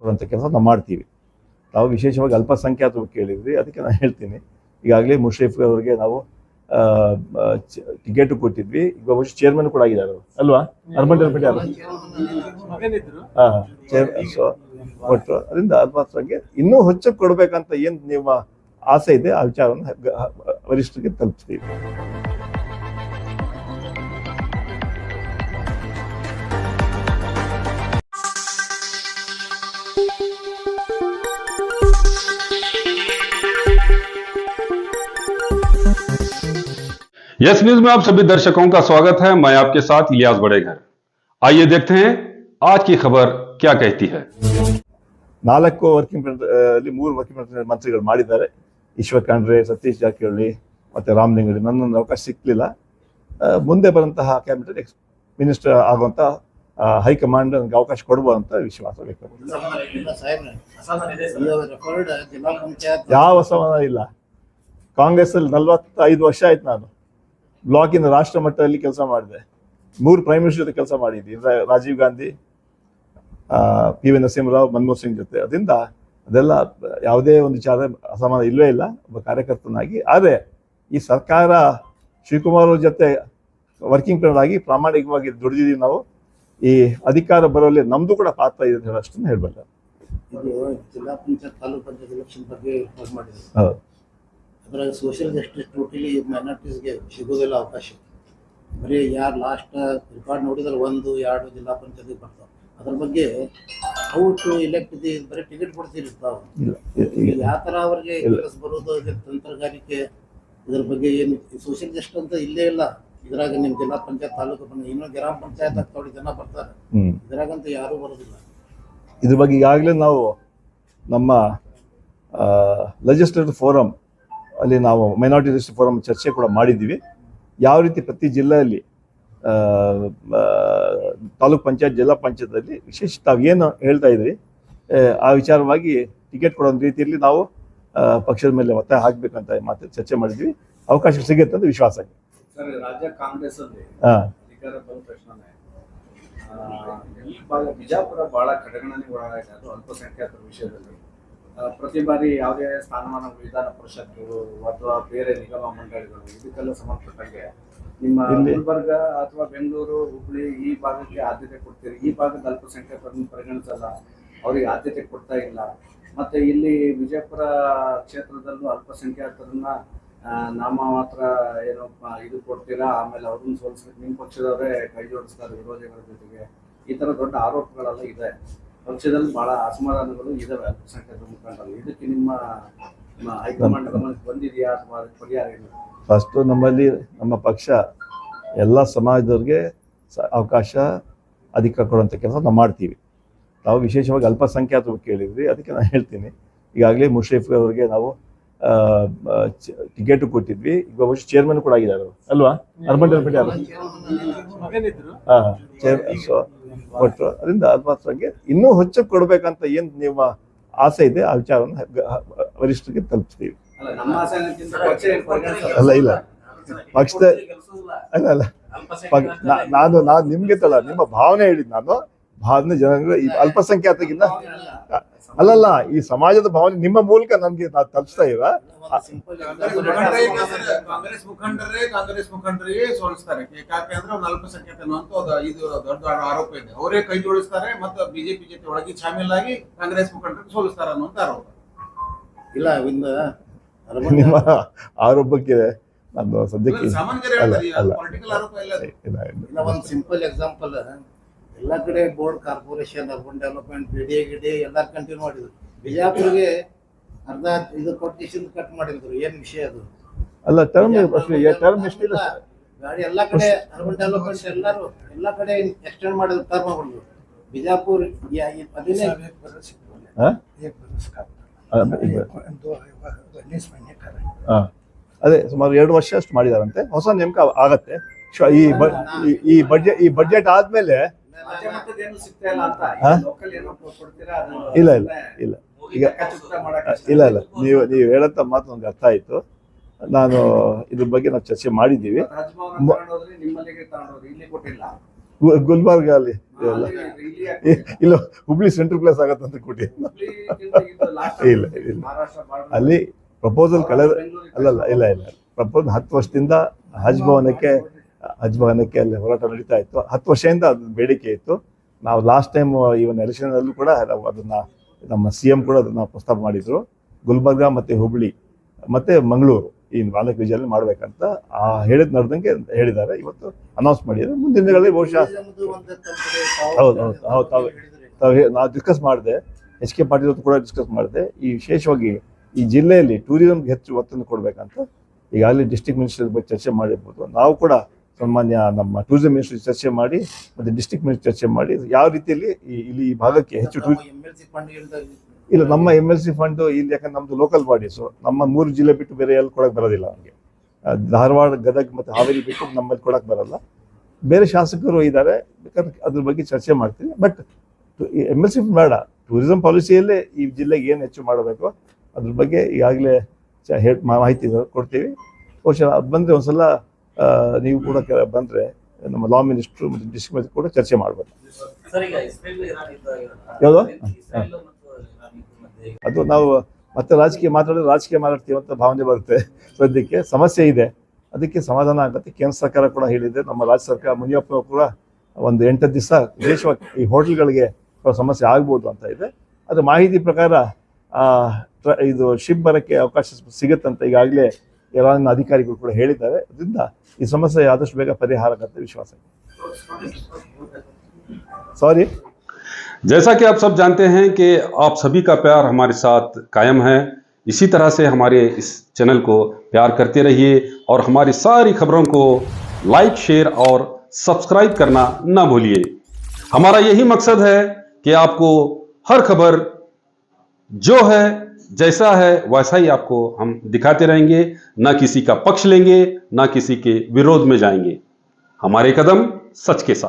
ಕೊಡುವಂಥ ಕೆಲಸ ನಾವು ಮಾಡ್ತೀವಿ. ನಾವು ವಿಶೇಷವಾಗಿ ಅಲ್ಪಸಂಖ್ಯಾತರು ಕೇಳಿದ್ವಿ, ಅದಕ್ಕೆ ನಾನು ಹೇಳ್ತೀನಿ. ಈಗಾಗಲೇ ಮುಷರಫ್ ಅವರಿಗೆ ನಾವು ಟಿಕೆಟ್ ಕೊಟ್ಟಿದ್ವಿ, ಈಗ ಬಹುಶಃ ಚೇರ್ಮನ್ ಕೂಡ ಆಗಿದ್ದಾರೆ ಅಲ್ವಾ? ಅರ್ಬನ್ ಡೆವಲಪ್ಮೆಂಟ್ ಯಾರು ಕೊಟ್ಟರು. ಅದರಿಂದ ಅಲ್ಪಸಂಖ್ಯೆ ಇನ್ನೂ ಹೆಚ್ಚು ಕೊಡ್ಬೇಕಂತ ಏನು ನಿಮ್ಮ ಆಸೆ ಇದೆ, ಆ ವಿಚಾರವನ್ನು ವರಿಷ್ಠರಿಗೆ ತಲುಪಿಸ್ತೀವಿ. यस न्यूज में आप सभी दर्शकों का स्वागत है। मैं आपके साथ इलियास बड़ेघर। आइए देखते हैं आज की खबर क्या कहती है। 4 ವರ್ಕಿಂಗ್ ಪ್ರೆಸಿಡೆಂಟ್ 3 ವರ್ಕಿಂಗ್ ಪ್ರೆಸಿಡೆಂಟ್ ಮಂತ್ರಿಗಳು ಮಾಡಿದ್ದಾರೆ. ಈಶ್ವರ್ ಖಂಡ್ರೆ, ಸತೀಶ್ ಜಾರಕಿಹೊಳಿ ಮತ್ತು ರಾಮಲಿಂಗಡಿ. ನನ್ನೊಂದು ಅವಕಾಶ ಸಿಕ್ಕಲಿಲ್ಲ. ಮುಂದೆ ಬರುವಂತಹ ಕ್ಯಾಬಿನೆಟ್ ಮಿನಿಸ್ಟರ್ ಆಗುವಂಥ ಹೈಕಮಾಂಡ್ ನನಗೆ ಅವಕಾಶ ಕೊಡ್ಬೋದು ಅಂತ ವಿಶ್ವಾಸ ವ್ಯಕ್ತಪಡಿಸಿದೆ. ಯಾವ ಅಸಮಾಧಾನ ಇಲ್ಲ. ಕಾಂಗ್ರೆಸ್ಸಲ್ಲಿ 45 ವರ್ಷ ಆಯ್ತು. ನಾನು ಬ್ಲಾಕಿನ ರಾಷ್ಟ್ರ ಮಟ್ಟದಲ್ಲಿ ಕೆಲಸ ಮಾಡಿದೆ. 3 ಪ್ರೈಮ್ ಮಿನಿಸ್ಟರ್ ಜೊತೆ ಕೆಲಸ ಮಾಡಿದ್ದೀನಿ, ರಾಜೀವ್ ಗಾಂಧಿ, ಪಿ ವಿ ನರಸಿಂಹರಾವ್, ಮನಮೋಹನ್ ಸಿಂಗ್ ಜೊತೆ. ಅದರಿಂದ ಅದೆಲ್ಲ ಯಾವುದೇ ಒಂದು ವಿಚಾರ ಅಸಮಾಧಾನ ಇಲ್ಲವೇ ಇಲ್ಲ ಒಬ್ಬ ಕಾರ್ಯಕರ್ತನಾಗಿ. ಆದರೆ ಈ ಸರ್ಕಾರ ಶಿವಕುಮಾರ್ ಅವ್ರ ಜೊತೆ ವರ್ಕಿಂಗ್ ಪ್ರೆಸಿಡೆಂಟ್ ಆಗಿ ಪ್ರಾಮಾಣಿಕವಾಗಿ ದುಡಿದಿದ್ದೀವಿ ನಾವು. ಈ ಅಧಿಕಾರ ಬರೋಲ್ಲಿ ನಮ್ದು ಕೂಡ ಪಾತ್ರ ಇದೆ ಅಂತ ಹೇಳೋಷ್ಟನ್ನು ಹೇಳಬಲ್ಲ. ಜಿಲ್ಲಾ ಪಂಚಾಯತ್ ತಾಲೂಕು ಪಂಚಾಯತ್ ಎಲೆಕ್ಷನ್ ಬಗ್ಗೆ ಮಾಡಿದ್ರು. ಹೌದು, ಅದ್ರಾಗ ಸೋಷಿಯಲ್ ಜಸ್ಟಿಸ್ ಟೋಟಲಿ ಮೈನಾರಿಟೀಸ್ಗೆ ಸಿಗೋದಿಲ್ಲ ಅವಕಾಶ. ಬರೀ ಯಾರು ಲಾಸ್ಟ್ ರೆಕಾರ್ಡ್ ನೋಡಿದ್ರೆ 1-2 ಜಿಲ್ಲಾ ಪಂಚಾಯತ್ ಬರ್ತಾವೆ. ಅದ್ರ ಬಗ್ಗೆ ಔಟ್ ಇಲೆಕ್ಟ್ ಬರೀ ಟಿಕೆಟ್ ಕೊಡ್ತಿರ್ತಾವೆ. ಯಾವ ಥರ ಅವ್ರಿಗೆ ಕೆಲಸ ಬರೋದು, ತಂತ್ರಗಾರಿಕೆ, ಇದ್ರ ಬಗ್ಗೆ ಏನು ಸೋಷಿಯಲ್ ಜಸ್ಟಿಸ್ ಅಂತ ಇಲ್ಲೇ ಇಲ್ಲ. ಇದ್ರಾಗ ನಿಮ್ಮ ಜಿಲ್ಲಾ ಪಂಚಾಯತ್ ತಾಲೂಕು ಇನ್ನೂ ಗ್ರಾಮ ಪಂಚಾಯತ್ ಆಗ್ತಾವೆ, ಜನ ಬರ್ತಾರೆ. ಇದ್ರಾಗಂತ ಯಾರೂ ಬರೋದಿಲ್ಲ. ಇದ್ರ ಬಗ್ಗೆ ಈಗಾಗಲೇ ನಾವು ನಮ್ಮ ಲೆಜಿಸ್ಲೇಟಿವ್ ಫೋರಮ್ ಅಲ್ಲಿ ನಾವು ಮೈನಾರಿಟಿ ಲೆಜಿಸ್ಲೇಟಿವ್ ಫೋರಮ್ ಚರ್ಚೆ ಕೂಡ ಮಾಡಿದ್ದೀವಿ. ಯಾವ ರೀತಿ ಪ್ರತಿ ಜಿಲ್ಲೆಯಲ್ಲಿ ತಾಲೂಕ್ ಪಂಚಾಯತ್, ಜಿಲ್ಲಾ ಪಂಚಾಯತಲ್ಲಿ ವಿಶೇಷ ತಾವು ಏನು ಹೇಳ್ತಾ ಇದ್ರಿ ಆ ವಿಚಾರವಾಗಿ ಟಿಕೆಟ್ ಕೊಡೋ ರೀತಿಯಲ್ಲಿ ನಾವು ಪಕ್ಷದ ಮೇಲೆ ಒತ್ತಾಯ ಹಾಕಬೇಕಂತ ಮಾತು ಚರ್ಚೆ ಮಾಡಿದ್ವಿ. ಅವಕಾಶ ಸಿಗುತ್ತೆ ಅಂತ ವಿಶ್ವಾಸ ಇದೆ. ಸರ್, ರಾಜ್ಯ ಕಾಂಗ್ರೆಸ್ ಅಲ್ಲಿ ಅಧಿಕಾರ ಬರೋ ತಕ್ಷಣ ಈ ಭಾಗ ಬಿಜಾಪುರ ಬಹಳ ಕಡೆಗಣನೆಗೆ ಒಳಗಾಗಿದೆ. ಅದು ಅಲ್ಪಸಂಖ್ಯಾತರ ವಿಷಯದಲ್ಲಿ ಪ್ರತಿ ಬಾರಿ ಯಾವುದೇ ಸ್ಥಾನಮಾನ ವಿಧಾನ ಪರಿಷತ್ತು ಅಥವಾ ಬೇರೆ ನಿಗಮ ಮಂಡಳಿಗಳು ಇದಕ್ಕೆಲ್ಲ ಸಂಬಂಧಪಟ್ಟಂಗೆ ನಿಮ್ಮ ಗುಲ್ಬರ್ಗ ಅಥವಾ ಬೆಂಗಳೂರು, ಹುಬ್ಬಳ್ಳಿ ಈ ಭಾಗಕ್ಕೆ ಆದ್ಯತೆ ಕೊಡ್ತೀರಿ. ಈ ಭಾಗದ ಅಲ್ಪಸಂಖ್ಯಾತರನ್ನು ಪರಿಗಣಿಸಲ್ಲ, ಅವರಿಗೆ ಆದ್ಯತೆ ಕೊಡ್ತಾ ಇಲ್ಲ. ಮತ್ತೆ ಇಲ್ಲಿ ವಿಜಯಪುರ ಕ್ಷೇತ್ರದಲ್ಲೂ ಅಲ್ಪಸಂಖ್ಯಾತರನ್ನ ನಾಮ ಮಾತ್ರ ಏನೋ ಇದು ಕೊಡ್ತೀರಾ, ಆಮೇಲೆ ಅವ್ರನ್ನ ಸೋಲಿಸ್ಬೇಕು, ನಿಮ್ಮ ಪಕ್ಷದವರೇ ಕೈ ಜೋಡಿಸ್ತಾರೆ ವಿರೋಧಿಗಳ ಜೊತೆಗೆ. ಈ ತರ ದೊಡ್ಡ ಆರೋಪಗಳೆಲ್ಲ ಇದೆ. ಪಕ್ಷದಲ್ಲಿ ಬಹಳ ಅಸಮಾಧಾನಗಳು ಇದಾವೆ ಅಲ್ಪಸಂಖ್ಯಾತರ ಮುಖಂಡರು. ಇದಕ್ಕೆ ನಿಮ್ಮ ಹೈಕಮಾಂಡ್ ಗಮನಕ್ಕೆ ಬಂದಿದೆಯಾ ಅಥವಾ ಅದಕ್ಕೆ ಪರಿಹಾರ ಏನು? ಫಸ್ಟು ನಮ್ಮಲ್ಲಿ ನಮ್ಮ ಪಕ್ಷ ಎಲ್ಲ ಸಮಾಜದವ್ರಿಗೆ ಅವಕಾಶ, ಅಧಿಕಾರ ಕೊಡುವಂಥ ಕೆಲಸ ನಾವು ಮಾಡ್ತೀವಿ. ನಾವು ವಿಶೇಷವಾಗಿ ಅಲ್ಪಸಂಖ್ಯಾತರು ಕೇಳಿದ್ವಿ, ಅದಕ್ಕೆ ನಾನು ಹೇಳ್ತೀನಿ. ಈಗಾಗಲೇ ಮುಷರಫ್ ಅವರಿಗೆ ನಾವು ಟಿಕೆಟ್ ಕೊಟ್ಟಿದ್ವಿ, ಈಗ ಬಹುಶಃ ಚೇರ್ಮನ್ ಕೂಡ ಆಗಿದ್ದಾರೆ ಅಲ್ವಾ? ಅರ್ಬನ್ ಡೆವಲಪ್ಮೆಂಟ್ ಯಾರು ಕೊಟ್ಟರು. ಅದರಿಂದ ಅಲ್ಪಸಂಖ್ಯೆ ಇನ್ನೂ ಹೆಚ್ಚು ಕೊಡ್ಬೇಕಂತ ಏನು ನಿಮ್ಮ ಆಸೆ ಇದೆ, ಆ ವಿಚಾರವನ್ನು ವರಿಷ್ಠರಿಗೆ ತಲುಪಿಸ್ತೀವಿ. ಅಲ್ಲ ಇಲ್ಲ ಪಕ್ಷದ ಅಲ್ಲ ನಾನು ನಿಮ್ಗೆ ತಲ್ಲ ನಿಮ್ಮ ಭಾವನೆ ಹೇಳಿದ್. ನಾನು ಭಾವನೆ ಜನರು ಈ ಅಲ್ಪಸಂಖ್ಯಾತಗಿಂತ ಅಲ್ಲಲ್ಲ, ಈ ಸಮಾಜದ ಭಾವನೆ ನಿಮ್ಮ ಮೂಲಕ ನಮ್ಗೆ ತಲುಪಿಸ್ತಾ ಇವ. ಕಾಂಗ್ರೆಸ್ ಮುಖಂಡರೇ ಸೋಲಿಸ್ತಾರೆ. ಯಾಕಂದ್ರೆ ಒಂದು ಅಲ್ಪಸಂಖ್ಯಾತನು ಅಂತ ಇದು ದೊಡ್ಡ ಆರೋಪ ಇದೆ. ಅವರೇ ಕೈ ಜೋಡಿಸ್ತಾರೆ ಮತ್ತು ಬಿಜೆಪಿ ಜೊತೆ ಒಳಗೆ ಶಾಮೀಲಾಗಿ ಕಾಂಗ್ರೆಸ್ ಮುಖಂಡರು ಸೋಲಿಸ್ತಾರೆ ಅನ್ನುವಂತ ಆರೋಪ ಇಲ್ಲ. ನಿಮ್ಮ ಆರೋಪಕ್ಕೆ ನಾನು ಸದ್ಯಕ್ಕೆ ಒಂದು ಸಿಂಪಲ್ ಎಕ್ಸಾಂಪಲ್, ಎಲ್ಲ ಕಡೆ ಬೋರ್ಡ್, ಕಾರ್ಪೊರೇಷನ್, ಅರ್ಬನ್ ಡೆವಲಪ್ಮೆಂಟ್, ಗಿಡಿ ಎಲ್ಲ ಕಂಟಿನ್ಯೂ ಮಾಡಿದ್ರು. ಬಿಜಾಪುರ್ಗೆ ಅರ್ಧ ಇದು ಕೊಟ್ಟಿಸಿಂದ ಕಟ್ ಮಾಡಿದ್ರು. ಏನ್ ವಿಷಯ ಅದು? ಅಲ್ಲ ಟರ್ಮ್ ಎಷ್ಟಿಲ್ಲ ಗಾಡಿ ಎಲ್ಲ ಕಡೆ ಅರ್ಬನ್ ಡೆವಲಪ್ಮೆಂಟ್ ಎಲ್ಲರೂ ಎಲ್ಲ ಕಡೆ ಎಕ್ಸ್ಟೆಂಡ್ ಮಾಡಿದ್ರು, ಟರ್ಮ್ ಮಾಡಿದ್ರು. ಬಿಜಾಪುರ್ ಅದೇ ಸುಮಾರು 2 ವರ್ಷ ಅಷ್ಟು ಮಾಡಿದಾರಂತೆ. ಹೊಸ ನೇಮಕ ಆಗತ್ತೆ ಈ ಬಡ್ಜೆಟ್ ಆದ್ಮೇಲೆ. ಇಲ್ಲ ಇಲ್ಲ ಇಲ್ಲ ಈಗ ಇಲ್ಲ ಇಲ್ಲ ನೀವು ಹೇಳಂತ ಮಾತು ನನ್ಗೆ ಅರ್ಥ ಆಯ್ತು. ನಾನು ಇದ್ರ ಬಗ್ಗೆ ನಾವು ಚರ್ಚೆ ಮಾಡಿದ್ದೀವಿ. ಗುಲ್ಬರ್ಗ ಅಲ್ಲಿ ಎಲ್ಲ ಇಲ್ಲ ಹುಬ್ಳಿ ಸೆಂಟ್ರಲ್ ಪ್ಲೇಸ್ ಆಗತ್ತಂತ ಕೊಟ್ಟಿದ್ದು ಇಲ್ಲ ಇಲ್ಲ ಅಲ್ಲಿ ಪ್ರಪೋಸಲ್ ಕಳೆದ ಅಲ್ಲಲ್ಲ ಇಲ್ಲ ಇಲ್ಲ ಪ್ರಪೋಸಲ್ 10 ವರ್ಷದಿಂದ ಹಜ್ ಭವನಕ್ಕೆ ಅಲ್ಲಿ ಹೋರಾಟ ನಡೀತಾ ಇತ್ತು. 10 ವರ್ಷದಿಂದ ಅದು ಬೇಡಿಕೆ ಇತ್ತು. ನಾವು ಲಾಸ್ಟ್ ಟೈಮ್ ಈವನ್ ಎಲೆಕ್ಷನ್ ಅಲ್ಲೂ ಕೂಡ ನಾವು ಅದನ್ನ ನಮ್ಮ CM ಕೂಡ ಅದನ್ನ ಪ್ರಸ್ತಾಪ ಮಾಡಿದ್ರು. ಗುಲ್ಬರ್ಗ ಮತ್ತೆ ಹುಬ್ಳಿ ಮತ್ತೆ ಮಂಗಳೂರು ಈ 4 ವಿಜಯಲ್ಲಿ ಮಾಡ್ಬೇಕಂತ ಹೇಳಿದ್ ನಡೆದಂಗೆ ಹೇಳಿದ್ದಾರೆ. ಇವತ್ತು ಅನೌನ್ಸ್ ಮಾಡಿದ್ದಾರೆ. ಮುಂದಿನ ದಿನಗಳಲ್ಲಿ ಬಹುಶಃ ನಾವು ಡಿಸ್ಕಸ್ ಮಾಡಿದೆ, HK ಪಾಟೀಲ್ ಕೂಡ ಡಿಸ್ಕಸ್ ಮಾಡಿದೆ. ಈ ವಿಶೇಷವಾಗಿ ಈ ಜಿಲ್ಲೆಯಲ್ಲಿ ಟೂರಿಸಂಗೆ ಹೆಚ್ಚು ಒತ್ತನ್ನು ಕೊಡ್ಬೇಕಂತ ಈಗಾಗಲೇ ಡಿಸ್ಟ್ರಿಕ್ಟ್ ಮಿನಿಸ್ಟರ್ ಬಗ್ಗೆ ಚರ್ಚೆ ಮಾಡಿರ್ಬೋದು. ನಾವು ಕೂಡ ಸಾಮಾನ್ಯ ನಮ್ಮ ಟೂರಿಸಂ ಮಿನಿಸ್ಟರ್ ಚರ್ಚೆ ಮಾಡಿ ಮತ್ತೆ ಡಿಸ್ಟ್ರಿಕ್ಟ್ ಮಿನಿಸ್ಟರ್ ಚರ್ಚೆ ಮಾಡಿ ಯಾವ ರೀತಿಯಲ್ಲಿ ಇಲ್ಲಿ ಈ ಭಾಗಕ್ಕೆ ಹೆಚ್ಚು ಇಲ್ಲ ನಮ್ಮ MLC ಫಂಡ್ ಇಲ್ಲಿ, ಯಾಕಂದ್ರೆ ನಮ್ದು ಲೋಕಲ್ ಬಾಡೀಸು ನಮ್ಮ 3 ಜಿಲ್ಲೆ ಬಿಟ್ಟು ಬೇರೆ ಎಲ್ಲಿ ಕೊಡಕ್ಕೆ ಬರೋದಿಲ್ಲ. ನಮಗೆ ಧಾರವಾಡ, ಗದಗ ಮತ್ತು ಹಾವೇರಿ ಬಿಟ್ಟು ನಮ್ಮಲ್ಲಿ ಕೊಡಕ್ಕೆ ಬರಲ್ಲ. ಬೇರೆ ಶಾಸಕರು ಇದ್ದಾರೆ, ಬೇಕಾದ್ರೆ ಅದ್ರ ಬಗ್ಗೆ ಚರ್ಚೆ ಮಾಡ್ತೀವಿ. ಬಟ್ MLC ಬೇಡ, ಟೂರಿಸಂ ಪಾಲಿಸಿಯಲ್ಲೇ ಈ ಜಿಲ್ಲೆಗೆ ಏನು ಹೆಚ್ಚು ಮಾಡಬೇಕು ಅದ್ರ ಬಗ್ಗೆ ಈಗಾಗಲೇ ಮಾಹಿತಿ ಕೊಡ್ತೀವಿ. ಬಹುಶಃ ಅದು ಬಂದರೆ ಒಂದ್ಸಲ ನೀವು ಕೂಡ ಬಂದರೆ ನಮ್ಮ ಲಾ ಮಿನಿಸ್ಟ್ರು ಮತ್ತು ಡಿಸ್ಟ್ರಿಕ್ಟ್ ಮಿನಿಸ್ಟರ್ ಕೂಡ ಚರ್ಚೆ ಮಾಡ್ಬೋದು. ಯಾವುದು ಅದು ನಾವು ಮತ್ತೆ ರಾಜಕೀಯ ಮಾತಾಡ್ತೀವಿ ಅಂತ ಭಾವನೆ ಬರುತ್ತೆ. ಸದ್ಯಕ್ಕೆ ಸಮಸ್ಯೆ ಇದೆ, ಅದಕ್ಕೆ ಸಮಾಧಾನ ಆಗುತ್ತೆ. ಕೇಂದ್ರ ಸರ್ಕಾರ ಕೂಡ ಹೇಳಿದೆ, ನಮ್ಮ ರಾಜ್ಯ ಸರ್ಕಾರ ಮುನಿಯಪ್ಪ ಕೂಡ ಒಂದು 8 ದಿವಸ ವಿಶೇಷವಾಗಿ ಈ ಹೋಟೆಲ್ಗಳಿಗೆ ಸಮಸ್ಯೆ ಆಗ್ಬೋದು ಅಂತ ಇದೆ. ಅದು ಮಾಹಿತಿ ಪ್ರಕಾರ ಇದು ಶಿಪ್ ಬರೋಕ್ಕೆ ಅವಕಾಶ ಸಿಗುತ್ತಂತ ಈಗಾಗಲೇ ಇರಾನ್ನ ಅಧಿಕಾರಿಗಳು ಕೂಡ ಹೇಳಿದ್ದಾರೆ. ಅದರಿಂದ ಈ ಸಮಸ್ಯೆ ಆದಷ್ಟು ಬೇಗ ಪರಿಹಾರ ಆಗುತ್ತೆ ವಿಶ್ವಾಸ. सॉरी। जैसा कि आप सब जानते हैं कि आप सभी का प्यार हमारे साथ कायम है, इसी तरह से हमारे इस चैनल को प्यार करते रहिए और हमारी सारी खबरों को लाइक, शेयर और सब्सक्राइब करना ना भूलिए। हमारा यही मकसद है कि आपको हर खबर जो है जैसा है वैसा ही आपको हम दिखाते रहेंगे, ना किसी का पक्ष लेंगे, ना किसी के विरोध में जाएंगे। हमारे कदम सच के साथ।